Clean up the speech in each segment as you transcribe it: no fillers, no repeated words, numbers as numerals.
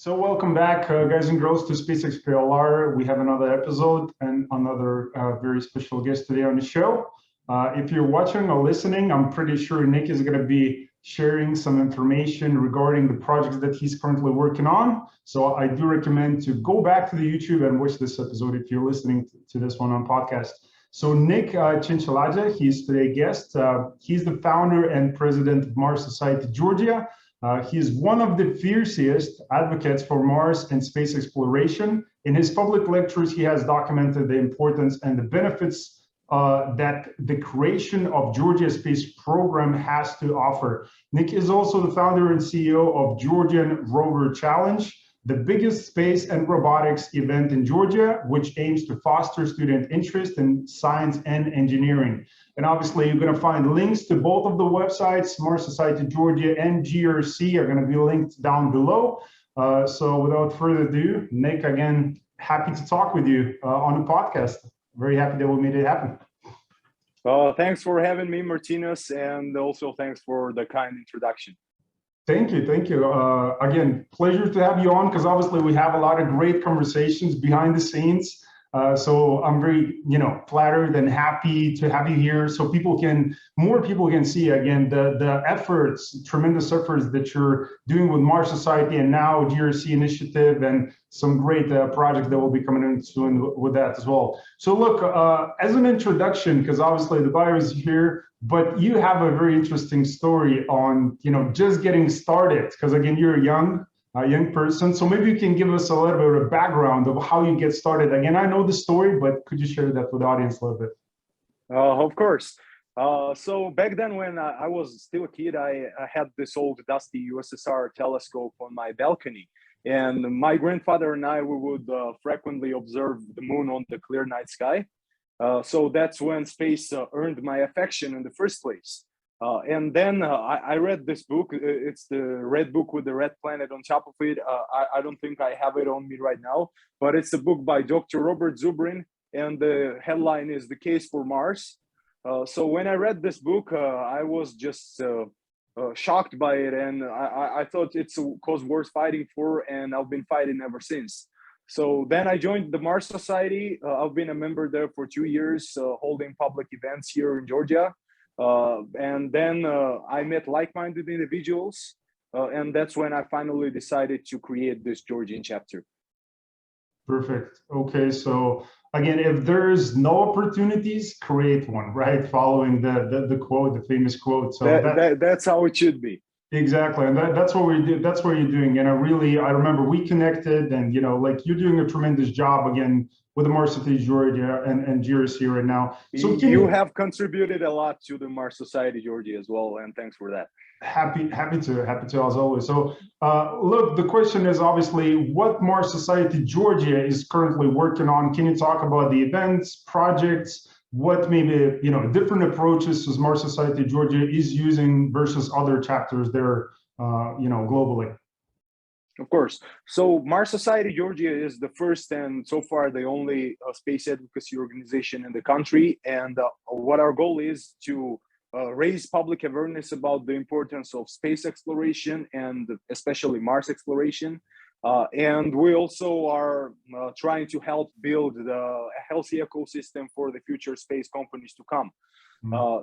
So welcome back, guys and girls, to spaceexplr. We have another episode and another very special guest today on the show. If you're watching or listening, I'm pretty sure Nick is going to be sharing some information regarding the projects that he's currently working on. So I do recommend to go back to the YouTube and watch this episode if you're listening to this one on podcast. So Nika Chinchaladze, he's today's guest. He's the founder and president of Mars Society Georgia. He is one of the fiercest advocates for Mars and space exploration. In his public lectures, he has documented the importance and the benefits that the creation of Georgian Space Program has to offer. Nick is also the founder and CEO of Georgian Rover Challenge, the biggest space and robotics event in Georgia, which aims to foster student interest in science and engineering. And obviously, you're going to find links to both of the websites, Mars Society Georgia and GRC are going to be linked down below. So without further ado, Nick, again, happy to talk with you on the podcast. Very happy that we made it happen. Thanks for having me, Martinez, and also thanks for the kind introduction. Thank you. Again, pleasure to have you on, because obviously we have a lot of great conversations behind the scenes. So I'm very, flattered and happy to have you here, so more people can see again the efforts, tremendous efforts that you're doing with Mars Society and now GRC initiative, and some great projects that will be coming in soon with that as well. So look, as an introduction, because obviously the bio is here, but you have a very interesting story on, just getting started, because again, you're a young person. So maybe you can give us a little bit of background of how you get started. Again, I know the story, but could you share that with the audience a little bit? Of course. So back then when I was still a kid, I had this old dusty USSR telescope on my balcony. And my grandfather and I, we would frequently observe the moon on the clear night sky. So that's when space earned my affection in the first place. And then I read this book. It's the red book with the red planet on top of it. I don't think I have it on me right now, but it's a book by Dr. Robert Zubrin, and the headline is The Case for Mars. So when I read this book, I was just shocked by it, and I thought it's a cause worth fighting for, and I've been fighting ever since. So then I joined the Mars Society. I've been a member there for 2 years, holding public events here in Georgia. And then I met like-minded individuals, and that's when I finally decided to create this Georgian chapter. Perfect. Okay, so again, if there's no opportunities, create one, right? Following the quote, the famous quote. So that's how it should be. Exactly, and that's what we do. That's what you're doing. And I remember we connected, and you're doing a tremendous job again with the Mars Society Georgia and GRC right now. So you have contributed a lot to the Mars Society Georgia as well, and thanks for that. Happy to as always. So look, the question is obviously what Mars Society Georgia is currently working on. Can you talk about the events, projects, what maybe different approaches as Mars Society Georgia is using versus other chapters there globally? Of course. So Mars Society Georgia is the first and so far the only space advocacy organization in the country. And what our goal is to raise public awareness about the importance of space exploration and especially Mars exploration. And we also are trying to help build a healthy ecosystem for the future space companies to come.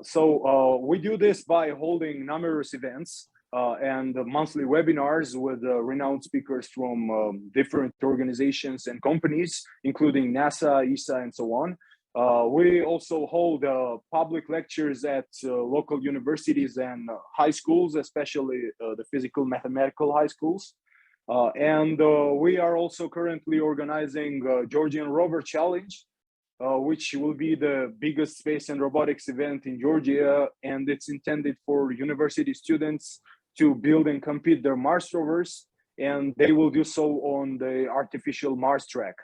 So we do this by holding numerous events and monthly webinars with renowned speakers from different organizations and companies, including NASA, ESA, and so on. We also hold public lectures at local universities and high schools, especially the physical mathematical high schools. And we are also currently organizing Georgian Rover Challenge, which will be the biggest space and robotics event in Georgia. And it's intended for university students to build and compete their Mars rovers, and they will do so on the artificial Mars track.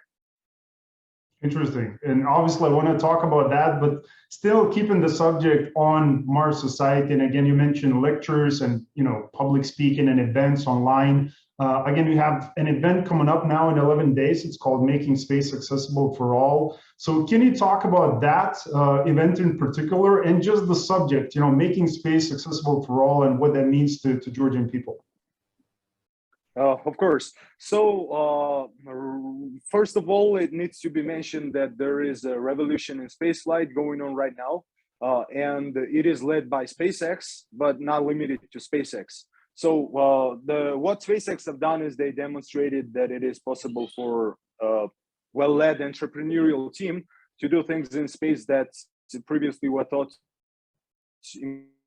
Interesting. And obviously I want to talk about that, but still keeping the subject on Mars Society. And again, you mentioned lectures and, public speaking and events online. Again, we have an event coming up now in 11 days. It's called Making Space Accessible for All. So can you talk about that event in particular and just the subject, making space accessible for all and what that means to Georgian people? Of course. First of all, it needs to be mentioned that there is a revolution in spaceflight going on right now, and it is led by SpaceX, but not limited to SpaceX. What SpaceX have done is they demonstrated that it is possible for a well-led entrepreneurial team to do things in space that previously were thought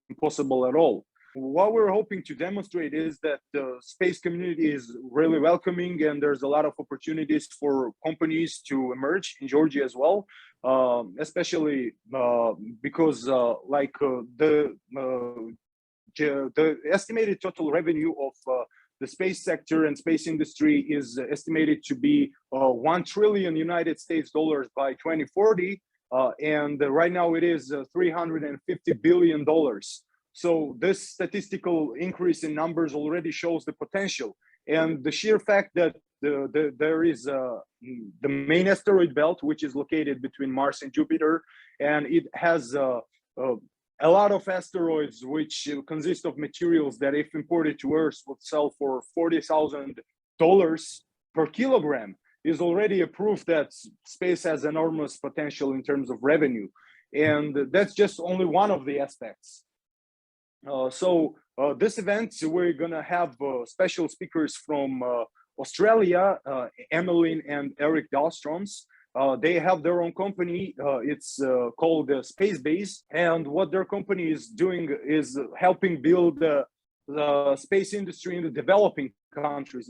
impossible at all. What we're hoping to demonstrate is that the space community is really welcoming, and there's a lot of opportunities for companies to emerge in Georgia as well, especially because the estimated total revenue of the space sector and space industry is estimated to be 1 trillion United States dollars by 2040, and right now it is $350 billion. So this statistical increase in numbers already shows the potential, and the sheer fact that there is the main asteroid belt, which is located between Mars and Jupiter, and it has a lot of asteroids which consist of materials that, if imported to Earth, would sell for $40,000 per kilogram, is already a proof that space has enormous potential in terms of revenue. And that's just only one of the aspects. This event, we're gonna have special speakers from Australia, Emmeline and Eric Dahlstroms. They have their own company. It's called Space Base, and what their company is doing is helping build the space industry in the developing countries.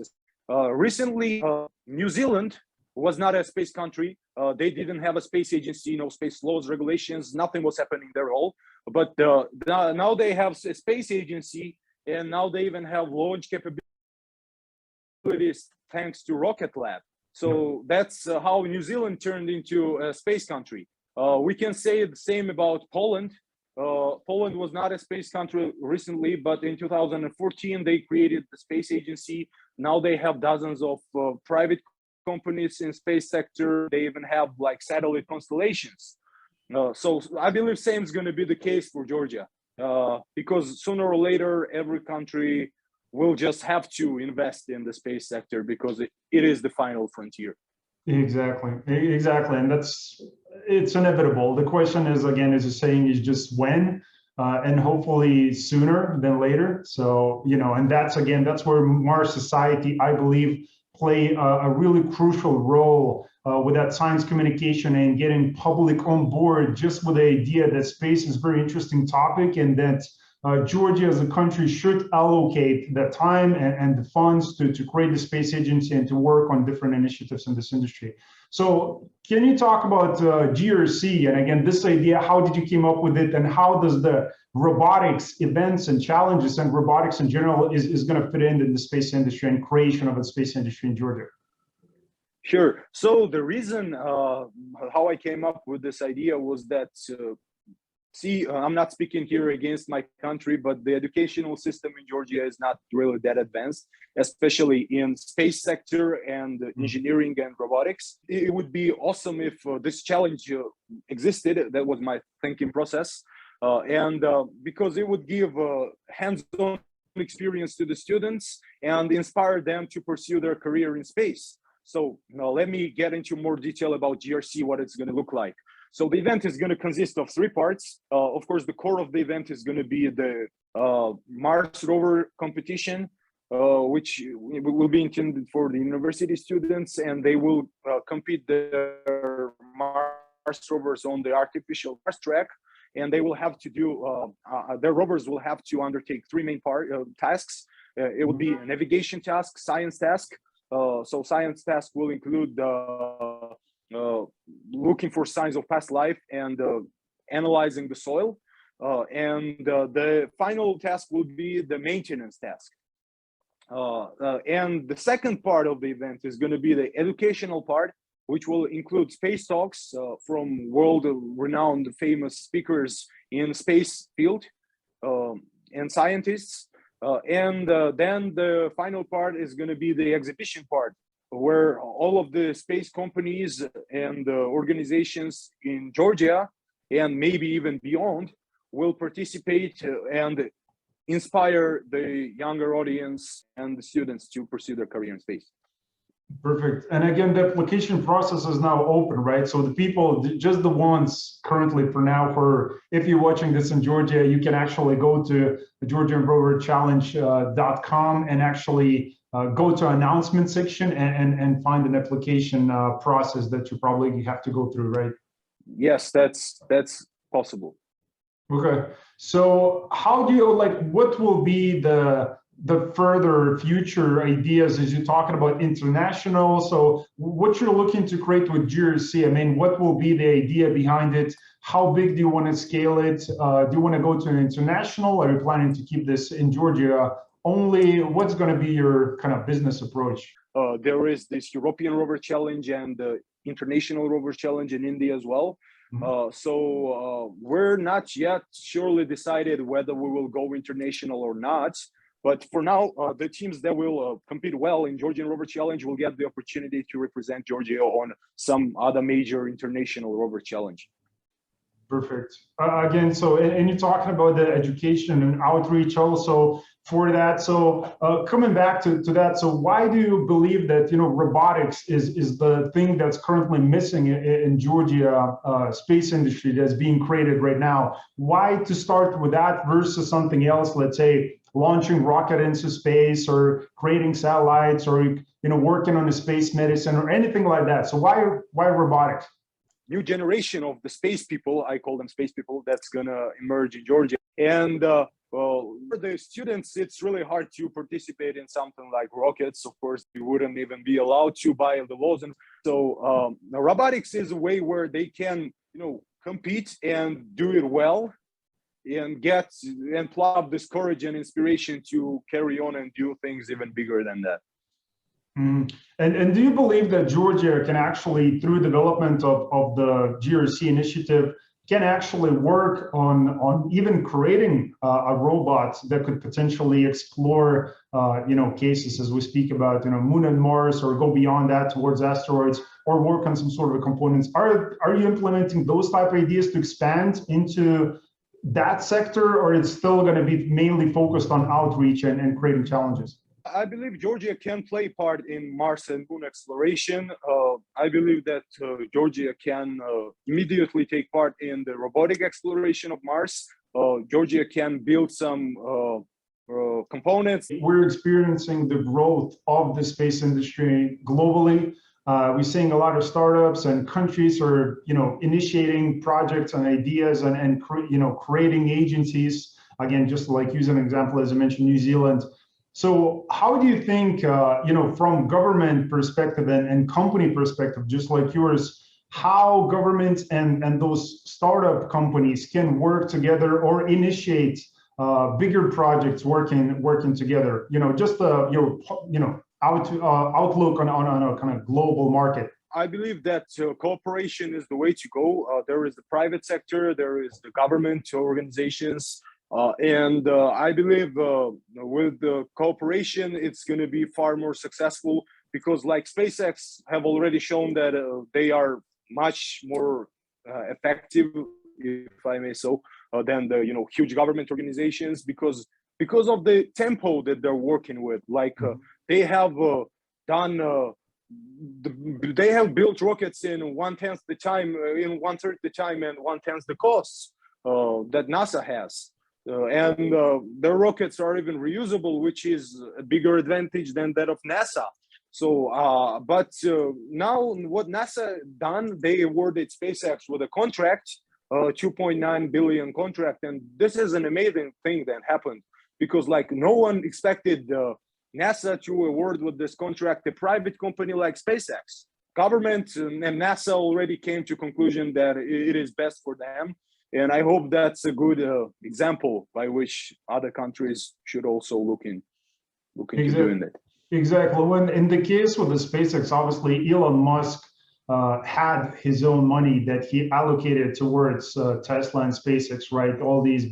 Recently, New Zealand was not a space country. They didn't have a space agency, no space laws, regulations, nothing was happening there at all. But now they have a space agency, and now they even have launch capabilities thanks to Rocket Lab. So that's how New Zealand turned into a space country. We can say the same about Poland. Poland was not a space country recently, but in 2014, they created the space agency. Now they have dozens of private companies in space sector. They even have like satellite constellations. So I believe same is going to be the case for Georgia, because sooner or later, every country will just have to invest in the space sector because it is the final frontier. Exactly, and it's inevitable. The question is, again, as you're saying, is just when, and hopefully sooner than later. So, and that's where Mars Society, I believe, play a really crucial role with that science communication and getting public on board, just with the idea that space is a very interesting topic, and that Georgia as a country should allocate the time and the funds to create the space agency and to work on different initiatives in this industry. So can you talk about GRC, and again, this idea, how did you came up with it, and how does the robotics events and challenges and robotics in general is going to fit in the space industry and creation of a space industry in Georgia? Sure. So the reason how I came up with this idea was that I'm not speaking here against my country, but the educational system in Georgia is not really that advanced, especially in space sector and engineering and robotics. It would be awesome if this challenge existed. That was my thinking process. Because it would give hands-on experience to the students and inspire them to pursue their career in space. So now let me get into more detail about GRC, what it's going to look like. So the event is going to consist of 3 parts. Of course, the core of the event is going to be the Mars Rover competition, which will be intended for the university students, and they will compete their Mars rovers on the artificial Mars track, and they will have to do, their rovers will have to undertake 3 main tasks. It will be a navigation task, science task. So science task will include looking for signs of past life and analyzing the soil. The final task will be the maintenance task. And the second part of the event is going to be the educational part, which will include space talks from world-renowned famous speakers in space field and scientists. Then the final part is going to be the exhibition part, where all of the space companies and organizations in Georgia and maybe even beyond will participate and inspire the younger audience and the students to pursue their career in space. Perfect. And again, the application process is now open, right? So the people, just the ones currently for now, for if you're watching this in Georgia, you can actually go to the Georgian Rover Challenge.com and actually go to announcement section and find an application process that you probably have to go through, right? Yes, that's possible. Okay. So how do you, like, what will be the further future ideas as you're talking about international? So what you're looking to create with GRC, I mean, what will be the idea behind it? How big do you want to scale it? Do you want to go to an international? Are you planning to keep this in Georgia only? What's going to be your kind of business approach? There is this European Rover Challenge and the International Rover Challenge in India as well. So we're not yet surely decided whether we will go international or not. But for now, the teams that will compete well in Georgian Rover Challenge will get the opportunity to represent Georgia on some other major international rover challenge. Perfect. Again, so, and you're talking about the education and outreach also for that. So coming back to that, so why do you believe that, you know, robotics is the thing that's currently missing in Georgia space industry that's being created right now? Why to start with that versus something else, let's say launching rocket into space or creating satellites or, you know, working on a space medicine or anything like that? So why robotics? New generation of the space people, I call them space people, that's gonna emerge in Georgia. And for the students, it's really hard to participate in something like rockets. Of course, you wouldn't even be allowed to by the laws. And so robotics is a way where they can, you know, compete and do it well and get and plug this courage and inspiration to carry on and do things even bigger than that. And do you believe that Georgia can actually, through development of the GRC initiative, can actually work on even creating a robot that could potentially explore, you know, cases as we speak about, you know, Moon and Mars, or go beyond that towards asteroids, or work on some sort of components? Are you implementing those type of ideas to expand into that sector, or it's still going to be mainly focused on outreach and creating challenges? I believe Georgia can play part in Mars and Moon exploration. I believe that Georgia can immediately take part in the robotic exploration of Mars. Georgia can build some components. We're experiencing the growth of the space industry globally. We're seeing a lot of startups and countries are, you know, initiating projects and ideas and you know, creating agencies. Again, just like use an example, as I mentioned, New Zealand. So how do you think, you know, from government perspective and company perspective, just like yours, how government and those startup companies can work together or initiate bigger projects working together? You know, just your outlook on a kind of global market. I believe that cooperation is the way to go. There is the private sector, there is the government organizations. And I believe with the cooperation, it's going to be far more successful because, like SpaceX, have already shown that they are much more effective, if I may so, than the huge government organizations because of the tempo that they're working with. Like they have they have built rockets in 1/10 the time, in 1/3 the time, and 1/10 the costs that NASA has. And their rockets are even reusable, which is a bigger advantage than that of NASA. So, but now what NASA done, they awarded SpaceX with a contract, 2.9 billion contract. And this is an amazing thing that happened because like no one expected NASA to award with this contract a private company like SpaceX. Government and NASA already came to conclusion that it is best for them. And I hope that's a good example by which other countries should also look into doing that. Exactly. When in the case with the SpaceX, obviously Elon Musk had his own money that he allocated towards Tesla and SpaceX, right? All these,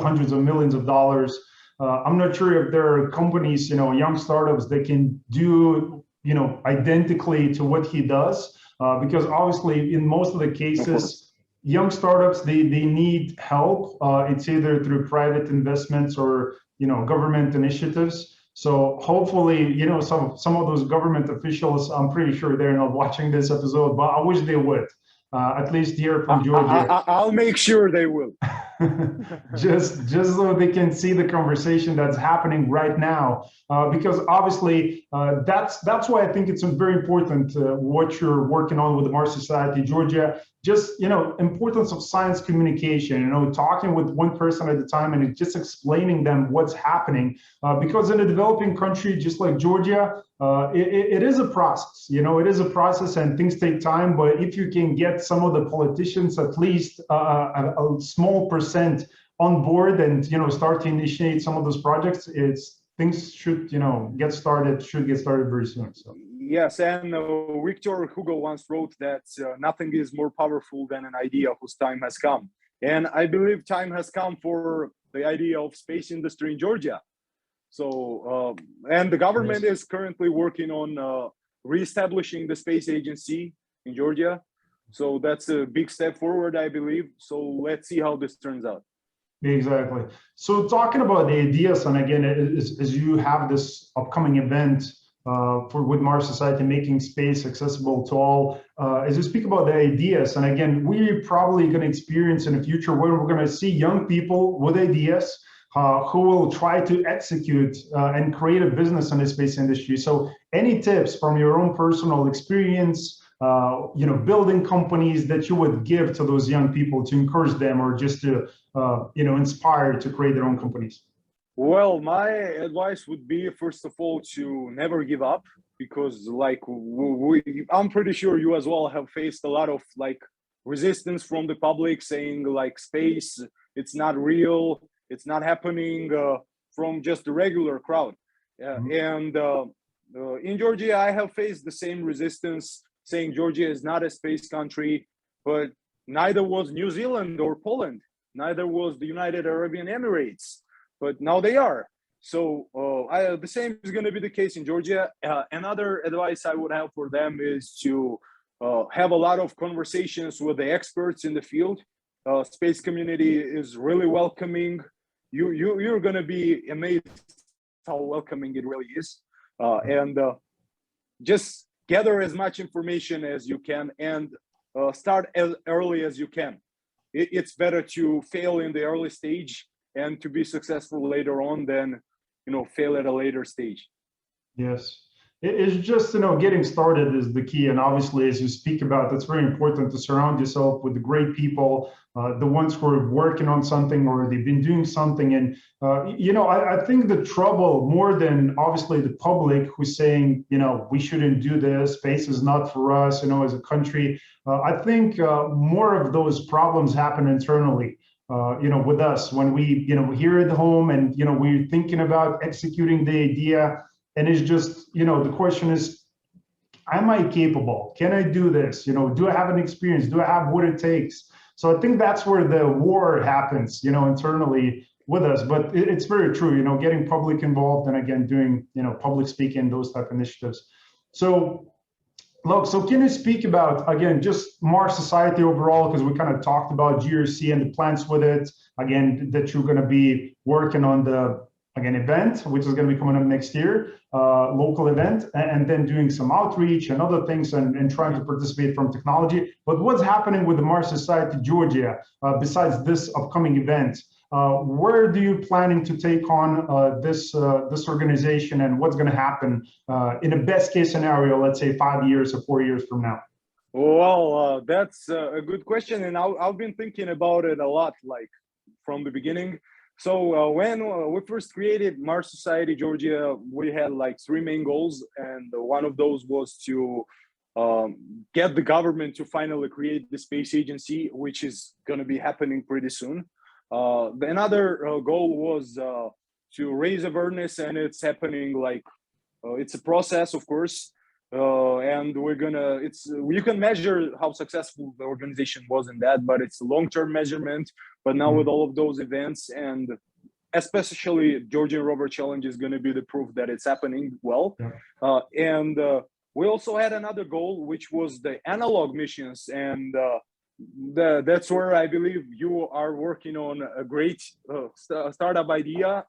hundreds of millions of dollars. I'm not sure if there are companies, young startups that can do, identically to what he does, because obviously in most of the cases, young startups, they need help. It's either through private investments or government initiatives. So hopefully, some of those government officials, I'm pretty sure they're not watching this episode, but I wish they would. At least here from Georgia. I'll make sure they will. just so they can see the conversation that's happening right now, because obviously that's why I think it's very important what you're working on with the Mars Society Georgia. Just importance of science communication, talking with one person at a time and just explaining them what's happening, because in a developing country just like Georgia, it is a process. It is a process and things take time. But if you can get some of the politicians, at least a small percent on board, and start to initiate some of those projects, things should get started very soon. So yes, and Victor Hugo once wrote that nothing is more powerful than an idea whose time has come, and I believe time has come for the idea of space industry in Georgia. So and the government is currently working on reestablishing the space agency in Georgia. So that's a big step forward, I believe. So let's see how this turns out. Exactly. So talking about the ideas, and again, as you have this upcoming event with Mars Society, making space accessible to all, as you speak about the ideas, and again, we're probably going to experience in the future where we're going to see young people with ideas who will try to execute and create a business in the space industry. So any tips from your own personal experience, building companies that you would give to those young people to encourage them, or just to, inspire to create their own companies? Well, my advice would be, first of all, to never give up, because I'm pretty sure you as well have faced a lot of resistance from the public saying space, it's not real, it's not happening, from just the regular crowd. And in Georgia, I have faced the same resistance, saying Georgia is not a space country, but neither was New Zealand or Poland, neither was the United Arab Emirates, but now they are. So the same is going to be the case in Georgia. Another advice I would have for them is to have a lot of conversations with the experts in the field. Space community is really welcoming. You're going to be amazed how welcoming it really is, and just gather as much information as you can, and start as early as you can. It's better to fail in the early stage and to be successful later on than fail at a later stage. Yes. It's just, getting started is the key. And obviously, as you speak about, it's very important to surround yourself with the great people, the ones who are working on something or they've been doing something. And, I think the trouble, more than obviously the public who's saying, we shouldn't do this, space is not for us, as a country. I think more of those problems happen internally. With us, when we, here at home, and, we're thinking about executing the idea. And it's just, the question is, am I capable? Can I do this? Do I have an experience? Do I have what it takes? So I think that's where the war happens, internally with us. But it's very true, getting public involved, and again, doing, public speaking, those type of initiatives. So look, so can you speak about, again, just Mars Society overall, because we kind of talked about GRC and the plans with it, again, that you're going to be working on the event, which is going to be coming up next year, local event, and then doing some outreach and other things, and trying to participate from technology. But what's happening with the Mars Society Georgia, besides this upcoming event? Where do you planning to take on this organization, and what's going to happen in a best case scenario, let's say 5 years or 4 years from now? Well, that's a good question, and I've been thinking about it a lot, from the beginning. So when we first created Mars Society Georgia, we had 3 main goals, and one of those was to get the government to finally create the space agency, which is going to be happening pretty soon. Another goal was to raise awareness, and it's happening. It's a process, of course, and you can measure how successful the organization was in that, but it's a long-term measurement. But now with all of those events, and especially Georgian Rover Challenge is going to be the proof that it's happening well. And we also had another goal, which was the analog missions, and that's where I believe you are working on a great startup idea,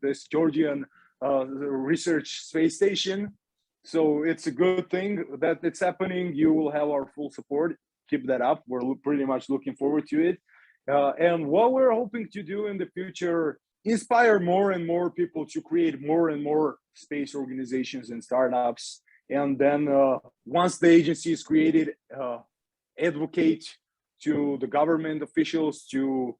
this Georgian research space station. So it's a good thing that it's happening. You will have our full support. Keep that up. We're pretty much looking forward to it. And what we're hoping to do in the future, inspire more and more people to create more and more space organizations and startups. And then once the agency is created, advocate to the government officials to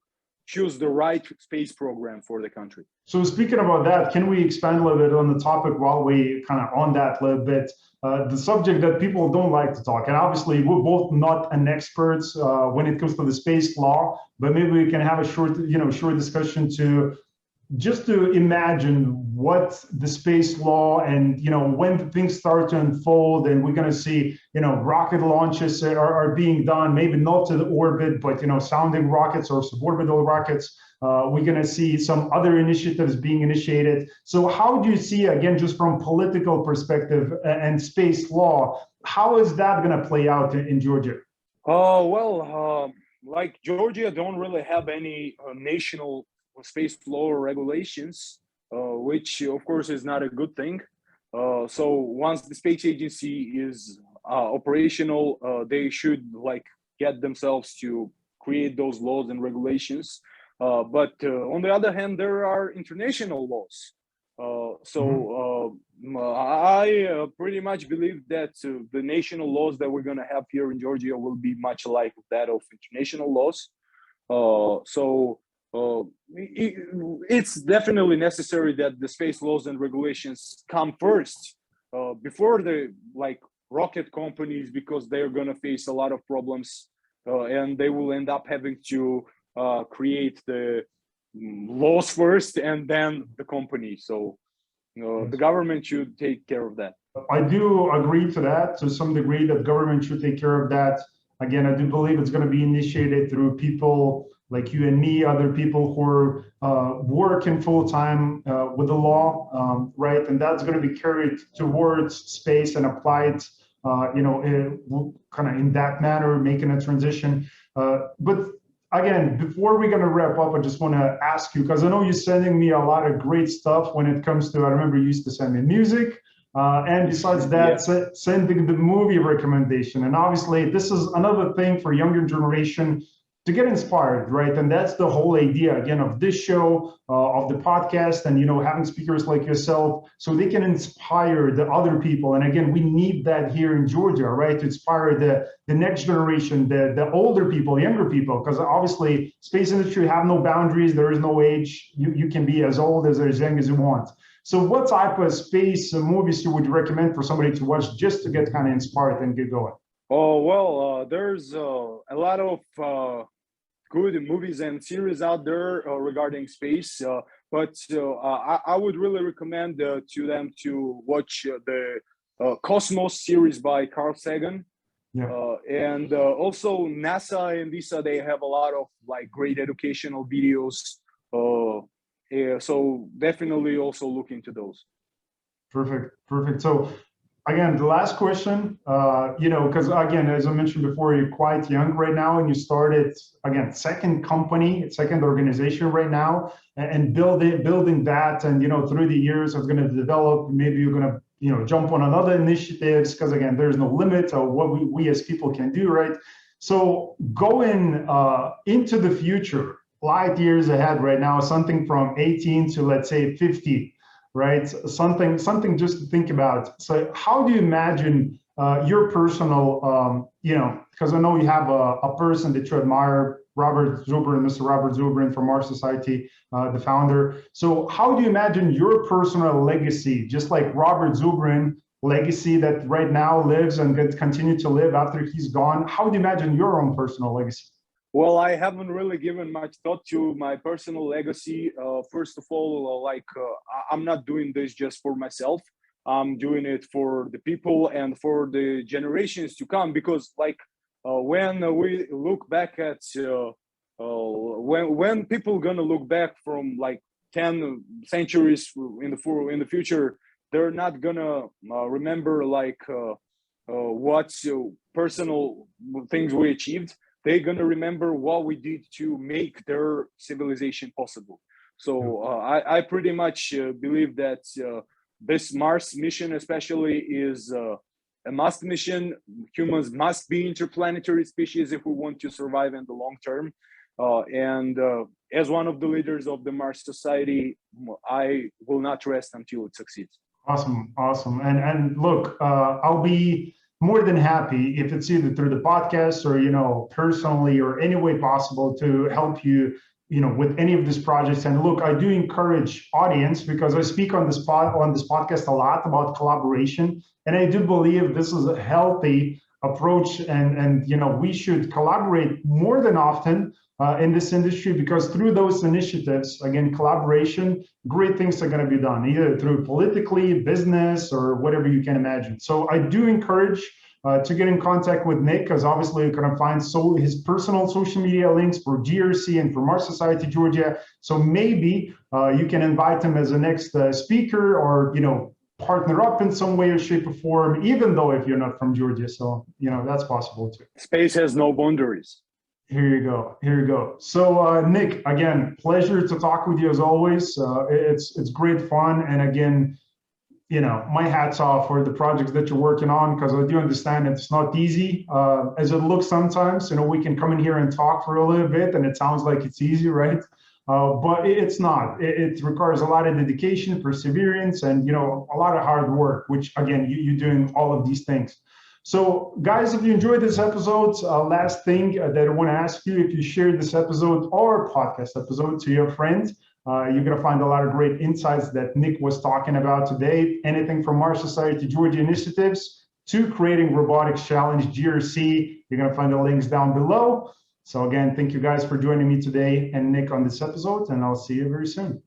choose the right space program for the country. So speaking about that, can we expand a little bit on the topic while we kind of on that a little bit? The subject that people don't like to talk, and obviously we're both not an experts when it comes to the space law, but maybe we can have a short discussion to just to imagine what the space law and when things start to unfold and we're going to see rocket launches are being done, maybe not to the orbit, but sounding rockets or suborbital rockets. We're going to see some other initiatives being initiated. So how do you see, again, just from political perspective and space law, how is that going to play out in Georgia? Like Georgia don't really have any national space law or regulations, which of course is not a good thing. So once the space agency is operational, they should get themselves to create those laws and regulations. But on the other hand, there are international laws. I pretty much believe that the national laws that we're going to have here in Georgia will be much like that of international laws. It's definitely necessary that the space laws and regulations come first before the rocket companies, because they're going to face a lot of problems and they will end up having to create the laws first and then the company. So the government should take care of that. I do agree to that to some degree, that government should take care of that. Again, I do believe it's going to be initiated through people like you and me, other people who are working full-time with the law, right? And that's going to be carried towards space and applied, kind of in that manner, making a transition. But again, before we're going to wrap up, I just want to ask you, because I know you're sending me a lot of great stuff when it comes to, I remember you used to send me music. And besides that, sending the movie recommendation. And obviously, this is another thing for younger generation to get inspired, right? And that's the whole idea, again, of this show, of the podcast, and having speakers like yourself, so they can inspire the other people. And again, we need that here in Georgia, right? To inspire the next generation, the older people, younger people, because obviously, space industry have no boundaries. There is no age. You can be as old as young as you want. So what type of space movies you would recommend for somebody to watch just to get kind of inspired and get going? There's a lot of good movies and series out there regarding space, but I would really recommend to them to watch the Cosmos series by Carl Sagan. And also NASA and ESA, they have a lot of great educational videos. So definitely also look into those. Perfect. So again, the last question, because again, as I mentioned before, you're quite young right now, and you started, again, second organization right now, and building that, and through the years it's going to develop. Maybe you're going to jump on another initiatives, because again, there's no limit of what we as people can do, right? So going into the future, light years ahead right now, something from 18 to let's say 50. Right, something just to think about. So how do you imagine your personal, because I know you have a person that you admire, Robert Zubrin, Mr. Robert Zubrin from our society, the founder. So how do you imagine your personal legacy, just like Robert Zubrin legacy that right now lives and going to continue to live after he's gone? How do you imagine your own personal legacy? Well, I haven't really given much thought to my personal legacy. First of all, I'm not doing this just for myself. I'm doing it for the people and for the generations to come. Because when we look back at when people gonna look back from 10 centuries in the future, they're not gonna remember what personal things we achieved. they're going to remember what we did to make their civilization possible. So I pretty much believe that this Mars mission especially is a must mission. Humans must be interplanetary species if we want to survive in the long term. As one of the leaders of the Mars Society, I will not rest until it succeeds. Awesome, awesome. And look, I'll be more than happy if it's either through the podcast or, you know, personally or any way possible to help you, you know, with any of these projects. And look, I do encourage audience, because I speak on this podcast a lot about collaboration, and I do believe this is a healthy approach, and you know, we should collaborate more than often in this industry, because through those initiatives, again, collaboration, great things are going to be done, either through politically, business, or whatever you can imagine. So I do encourage to get in contact with Nick, because obviously you're going to find his personal social media links for GRC and for Mars Society Georgia. So maybe you can invite him as a next speaker, or, you know, partner up in some way or shape or form, even though if you're not from Georgia. So, you know, that's possible too. Space has no boundaries. Here you go. Here you go. So, Nick, again, pleasure to talk with you as always. It's great fun. And again, you know, my hat's off for the projects that you're working on, because I do understand it's not easy as it looks sometimes. You know, we can come in here and talk for a little bit and it sounds like it's easy, right? But it's not. It requires a lot of dedication, perseverance, and, you know, a lot of hard work, which, again, you're doing all of these things. So, guys, if you enjoyed this episode, last thing that I want to ask you, if you share this episode or podcast episode to your friends, you're going to find a lot of great insights that Nick was talking about today. Anything from Mars Society Georgia initiatives to creating robotics challenge GRC. You're going to find the links down below. So again, thank you guys for joining me today and Nick on this episode, and I'll see you very soon.